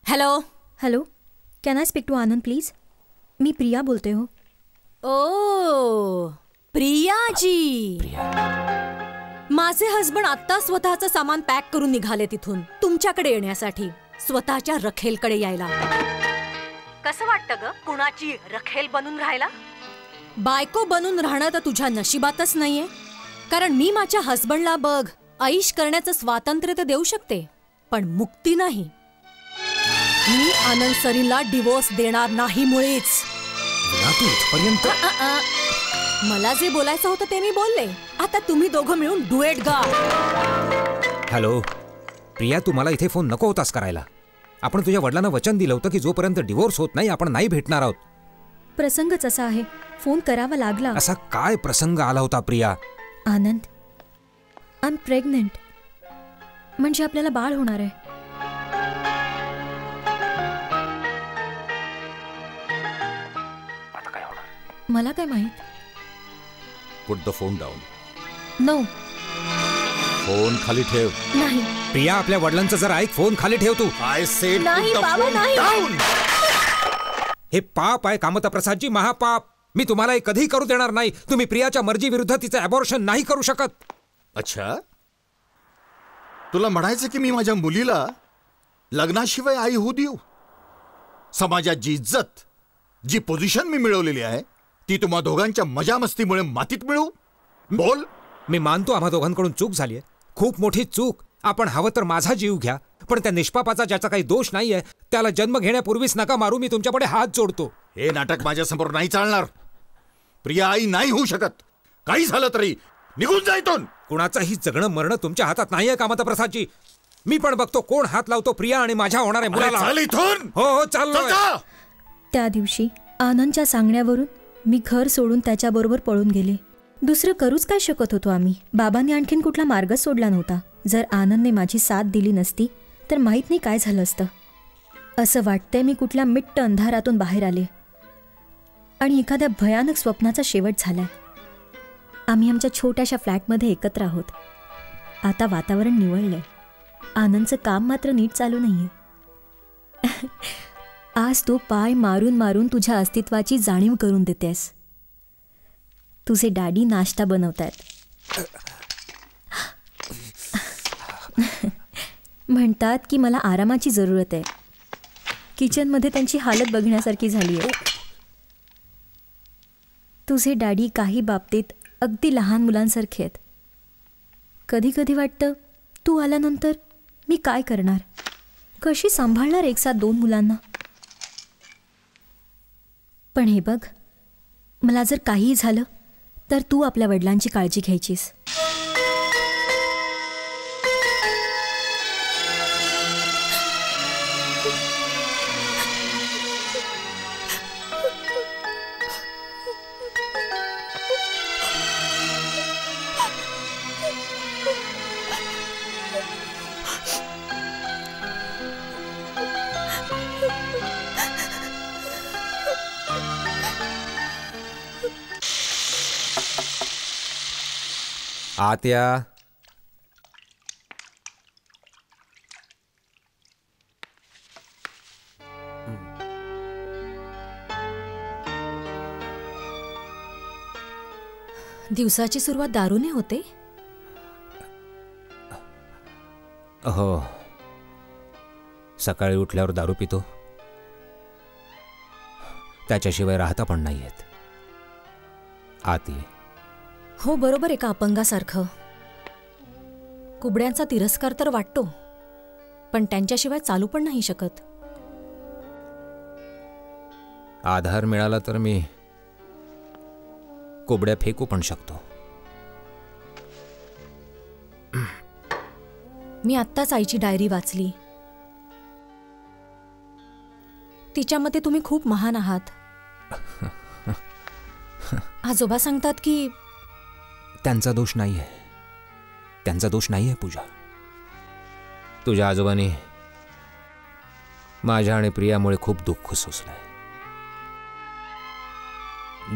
Hello. Hello, can I speak to Anand please? मी प्रिया बोलते हो. ओ प्रियाजी. माझे हसबंड आत्ता स्वतःचं सामान पॅक करून निघाले तिथून तुमच्याकडे येण्यासाठी, स्वतःच्या रखेलकडे यायला. कसं वाटतं ग कुणाची रखेल बनून राहायला? बायको बनून राहणं तर तुझ्या नशिबातच नाहीये. कारण मी माझ्या हसबंडला बघ ऐश करण्याचं स्वातंत्र्य तर देऊ शकते, पण मुक्ती नाही. मी आनंद सरीनला डिवोर्स देणार नाही मुळीच. तू इथपर्यंत मला जे बोलायचं होतं ते मी बोलले. आता तुम्ही दोघं मिळून डुएट गा. हॅलो प्रिया, तू मला इथे फोन नको होतास करायला. आपण तुझ्या वडिलांना वचन दिलं होतं की जोपर्यंत डिवोर्स होत नाही आपण नाही भेटणार आहोत. प्रसंगच असा आहे, फोन करावा लागला. असा काय प्रसंग आला होता प्रिया? आनंद, आय एम प्रेग्नंट. म्हणजे आपल्याला बाळ होणार आहे. आता काय होणार मला काय माहित. Put the phone down. No. Phone खाली ठेव. नाही. प्रिया, आपल्या वडिलांचं जरा ऐक. फोन खाली ठेव तू. आय सेड नाही बाबा, नाही. हे पाप आहे कामता प्रसादजी, महापाप. मी तुम्हाला हे कधी करू देणार नाही. तुम्ही प्रियाच्या मर्जी विरुद्ध तिचं अबॉर्शन नाही करू शकत. अच्छा, तुला म्हणायचं की मी माझ्या मुलीला लग्नाशिवाय आई होऊ देऊ? समाजात जी इज्जत, जी पोझिशन मी मिळवलेली आहे ती तुम्हा दोघांच्या मजामस्तीमुळे मातीत मिळवू? बोल. मी मानतो आम्हा दोघांकडून चूक झाली आहे, खूप मोठी चूक. आपण हवं तर माझा जीव घ्या, पण त्या निष्पापाचा ज्याचा काही दोष नाहीये त्याला जन्म घेण्यापूर्वीच नका मारू. मी तुमच्यापुढे हात जोडतो. हे नाटक माझ्यासमोर नाही चालणार. प्रिया आई नाही होऊ शकत. काही झालं तरी निघून जा इथून. कुणाचाही जगणं मरणं तुमच्या हातात नाहीये कामता प्रसादजी. मी पण बघतो कोण हात लावतो प्रिया आणि माझ्या होणाऱ्या मुलाला. चल इथून. हो हो चाललो. त्या दिवशी आनंदच्या सांगण्यावरून मी घर सोडून त्याच्याबरोबर पळून गेले. दुसरं करूच काय शकत होतो आम्ही. बाबांनी आणखीन कुठला मार्गच सोडला नव्हता. जर आनंदने माझी साथ दिली नसती तर माहीत नाही काय झालं असतं. असं वाटतंय मी कुठल्या मिट्ट अंधारातून बाहेर आले आणि एखाद्या भयानक स्वप्नाचा शेवट झालाय. आम्ही आमच्या छोट्याशा फ्लॅटमध्ये एकत्र आहोत. आता वातावरण निवळलंय. आनंदचं काम मात्र नीट चालू नाहीये. आज तू पाय मारून मारून तुझ्या अस्तित्वाची जाणीव करून देतेस. तुझे डॅडी नाश्ता बनवतायत. म्हणतात की मला आरामाची जरूरत आहे. किचनमध्ये त्यांची हालत बघण्यासारखी झाली आहे. तुझे डॅडी काही बाबतीत अगदी लहान मुलांसारखे आहेत. कधी कधी वाटतं तू आल्यानंतर मी काय करणार, कशी सांभाळणार एक साथ 2 मुलांना. पण हे बघ, मला जर काहीही झालं तर तू आपल्या वडिलांची काळजी घ्यायचीस. आत्या, दिवसाची सुरुवात दारूने होते. हो, सकाळी उठल्यावर दारू पितो, त्याच्याशिवाय राहता पण नाही येत. आती. हो बरोबर, एका अपंगासारखं. कुबड्यांचा तिरस्कार तर वाटतो, पण त्यांच्याशिवाय चालू पण नाही शकत. आधार मिळाला तर मी कुबड्या फेकू पण शकतो. मी आत्ताच आईची डायरी वाचली. तिच्यामध्ये तुम्ही खूप महान आहात. आजोबा सांगतात की त्यांचा दोष नाहीये, त्यांचा दोष नाहीये पूजा. तुझ्या आजोबांनी माझ्या आणि प्रियामुळे खूप दुःख सोसलंय.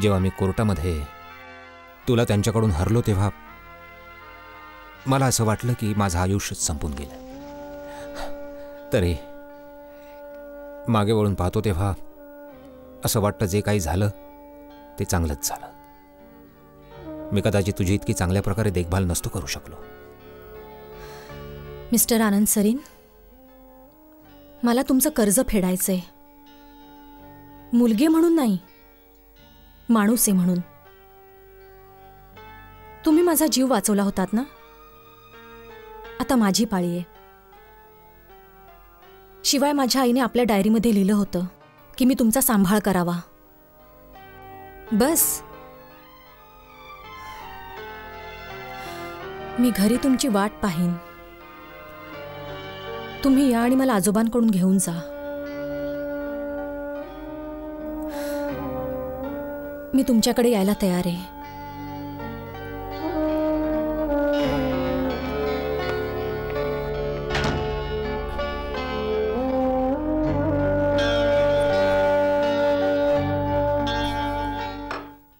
जेव्हा मी कोर्टामध्ये तुला त्यांच्याकडून हरलो तेव्हा मला असं वाटलं की माझं आयुष्यच संपून गेलं. तरी मागे वळून पाहतो तेव्हा असं वाटतं जे काही झालं ते चांगलंच झालं. मी कदाचित तुझी इतकी चांगल्या प्रकारे देखभाल नसतो करू शकलो. मिस्टर आनंद सरीन, मला तुमचं कर्ज फेडायचंय. मुलगी म्हणून नाही, माणूस आहे म्हणून. तुम्ही माझा जीव वाचवला होतात ना, आता माझी पाळी आहे. शिवाय माझ्या आईने आपल्या डायरीमध्ये लिहिलं होतं की मी तुमचा सांभाळ करावा. बस मी घरी तुमची वाट पाहीन. तुम्ही या आणि मला आजोबांकडून घेऊन जा. मी तुमच्याकडे यायला तयार आहे.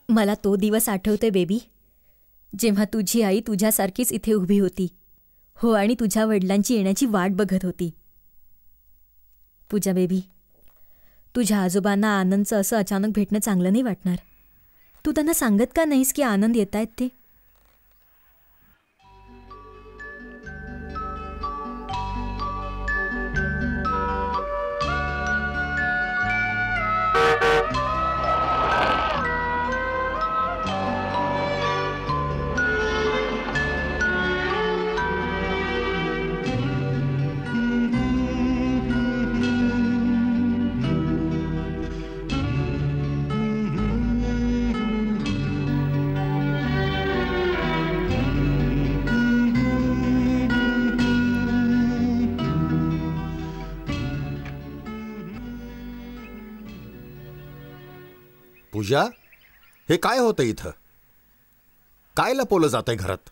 मला तो दिवस आठवतोय बेबी, जेव्हा तुझी आई तुझ्यासारखीच इथे उभी होती. हो, आणि तुझ्या वडिलांची येण्याची वाट बघत होती. पूजा बेबी, तुझ्या आजोबांना आनंदचं असं अचानक भेटणं चांगलं नाही वाटणार. तू त्यांना सांगत का नाहीस की आनंद येत आहेत ते? पूजा, हे काय होतं इथं? काय लपवलं जातंय घरात?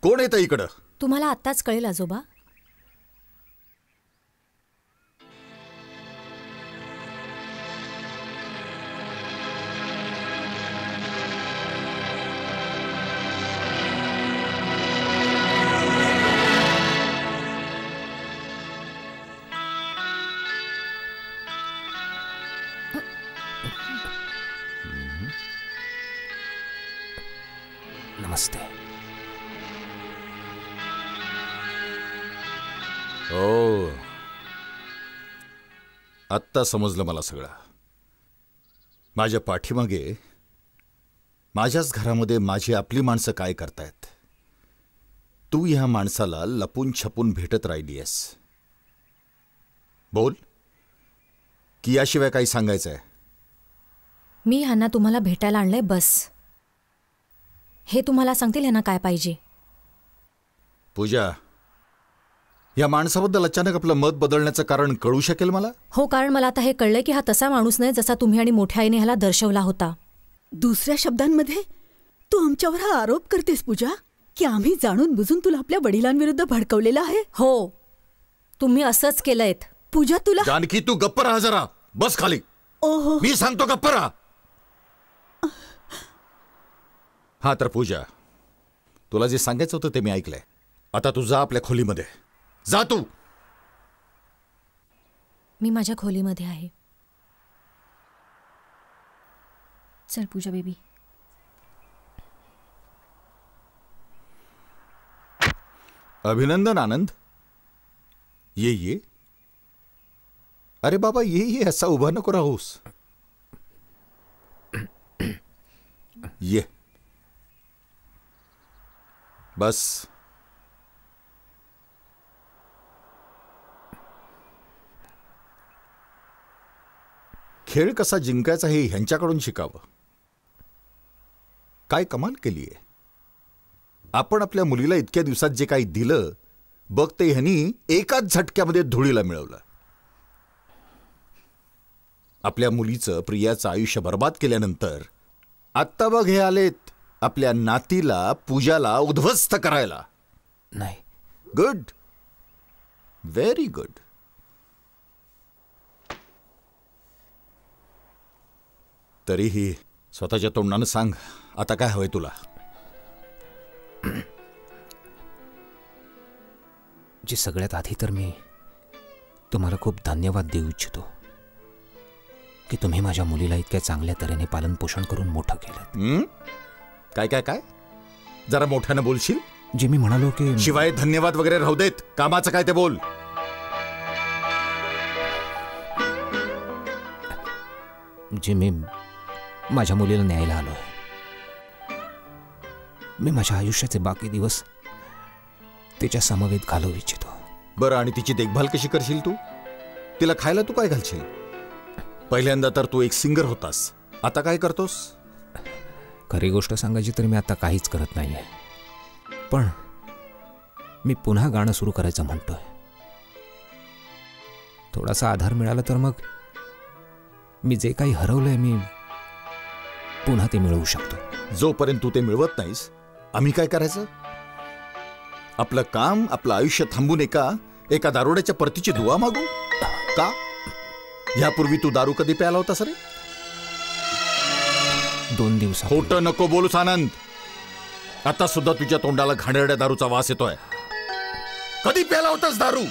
कोण येतं इकडं? तुम्हाला आत्ताच कळेल आजोबा. नमस्ते. हो, आत्ता समजलं मला सगळं. माझ्या पाठीमागे माझ्याच घरामध्ये माझी आपली माणसं काय करतायत. तू ह्या माणसाला लपून छपून भेटत राहिलीयस. बोल, की याशिवाय काही सांगायचंय? मी ह्यांना तुम्हाला भेटायला आणलंय, बस. हे तुम्हाला सांगतील ह्यांना काय पाहिजे. पूजा, या माणसाबद्दल अचानक आपलं मत बदलण्याचं कारण कळू शकेल मला? हो, कारण मला आता हे कळलंय की हा तसा माणूस नाही जसा तुम्ही आणि मोठ्या आईने ह्याला दर्शवला होता. दुसऱ्या शब्दांमध्ये तू आमच्यावर हा आरोप करतेस पूजा, की आम्ही जाणून बुजून तुला आपल्या वडिलांविरुद्ध भडकवलेलं आहे? हो, तुम्ही असंच केलंयत. पूजा, तुला जानकी, तू गप्प राहा जरा. बस खाली. ओहो, मी सांगतो गप्प राहा. हा तर पूजा, तुला जे सांगायचं होतं ते मी ऐकलंय. आता तू जा आपल्या खोलीमध्ये. जा तू. मी माझ्या खोलीमध्ये आहे. चल पूजा बेबी. अभिनंदन आनंद. ये ये. अरे बाबा, ये ये, असा उभा नको राहूस. ये. बस. खेळ कसा जिंकायचा हे ह्यांच्याकडून शिकावं. काय कमाल केली आहे. आपण आपल्या मुलीला इतक्या दिवसात जे काही दिलं बघ, ते ह्यांनी एकाच झटक्यामध्ये धुळीला मिळवलं. आपल्या मुलीचं, प्रियाचं आयुष्य बर्बाद केल्यानंतर आत्ता बघ हे आलेत आपल्या नातीला, पूजाला उद्ध्वस्त करायला. नाही. Good, very good. तरीही स्वतःच्या तोंडानं सांग, आता काय हवंय तुला? जी सगळ्यात आधी तर मी तुम्हाला खूप धन्यवाद देऊ इच्छितो की तुम्ही माझ्या मुलीला इतक्या चांगल्या तऱ्हेने पालन पोषण करून मोठं केलं. काय काय काय? जरा मोठ्यानं बोलशील? जे मी म्हणालो की शिवाय धन्यवाद वगैरे राहू देत, कामाचं काय ते बोल. जे मी माझ्या मुलीला न्यायला आलोय. मी माझ्या आयुष्याचे बाकी दिवस तिच्या समवेत घालवू इच्छितो. बरं, आणि तिची देखभाल कशी करशील तू? तिला खायला तू काय घालशील? पहिल्यांदा तर तू एक सिंगर होतास, आता काय करतोस? खरी गोष्ट सांगायची तर मी आता काहीच करत नाहीये, पण मी पुन्हा गाणं सुरू करायचं म्हणतोय. थोडासा आधार मिळाला तर मग मी जे काही हरवलंय मी पुन्हा ते मिळवू शकतो. जोपर्यंत तू ते मिळवत नाहीस, आम्ही काय करायचं? आपलं काम, आपलं आयुष्य थांबून एका दारुड्याच्या परतीची दुवा मागू का? यापूर्वी तू दारू कधी प्याला होतास रे? 2 दिवस. खोटं नको बोलूस आनंद. आता सुद्धा तुझ्या तोंडाला घाणेरड्या दारूचा वास येतोय. कधी प्याला होतास दारू?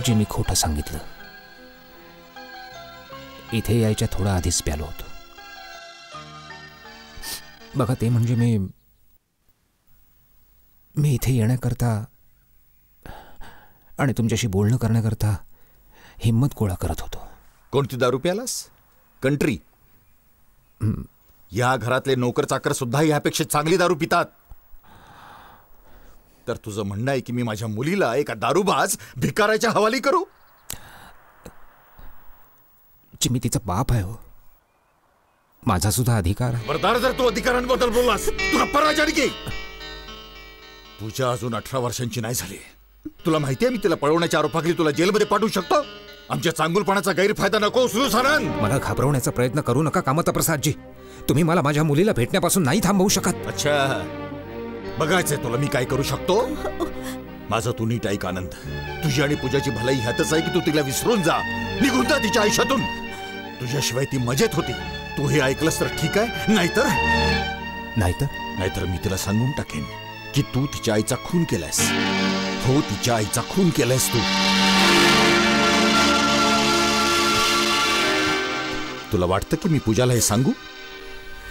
जे मी खोटं सांगितलं, इथे यायच्या थोडा आधीच प्यालो होतो. बघा, ते म्हणजे मी इथे येण्याकरता आणि तुमच्याशी बोलणं करण्याकरता हिम्मत गोळा करत होतो. कोणती दारू प्यालास? कंट्री? या घरातले नोकर चाकर सुद्धा यापेक्षा चांगली दारू पितात. तर तुझं म्हणणं आहे की मी माझ्या मुलीला एका दारूबाज भिकाराच्या हवाली करू? मी तिचा बाप आहे हो. माझा सुद्धा अधिकार आहे. बरदार, जर तू अधिकारांबद्दल बोललास तुला पराजय घे. पूजा अजून 18 वर्षांची नाही झाली. तुला माहितीये मी तिला पळवण्याच्या आरोपाखाली तुला जेलमध्ये पाठवू शकतो. आमच्या चांगुलपणाचा गैरफायदा नको उचलूस आनंद. मला घाबरवण्याचा प्रयत्न करू नका कामता प्रसादजी. तुम्ही मला माझ्या मुलीला भेटण्यापासून नाही थांबवू शकत. अच्छा, बघायचंय तुला मी काय करू शकतो? माझं तू नीट ऐक आनंद. तुझी आणि पूजाची भलाई ह्यातच आहे की तू तिला विसरून जा, निघून जा तिच्या आयुष्यातून. तुझ्याशिवाय ती मजेत होती. तू हे ऐकलंस तर ठीक आहे, नाहीतर मी तिला सांगून टाकेन की तू तिच्या आईचा खून केलायस. हो, तिच्या आईचा खून केलायस तू. तुला वाटतं की मी पूजाला हे सांगू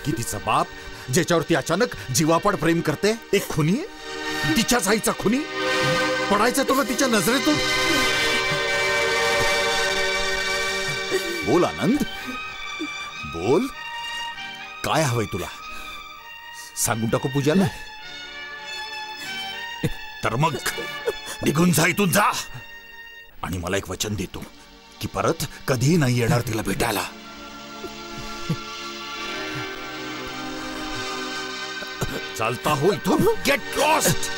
की तिचा बाप, ज्याच्यावरती अचानक जीवापाड प्रेम करते, एक खुनी आहे? तिच्याच आईचा खुनी? पडायचं तुला तिच्या नजरेतून? बोल आनंद, बोल. काय हवंय तुला? सांगून टाकू पूजाला? तर मग निघून जा इथून, जा. आणि मला एक वचन देतो की परत कधीही नाही येणार तिला भेटायला. चालता हो इथून. Get lost.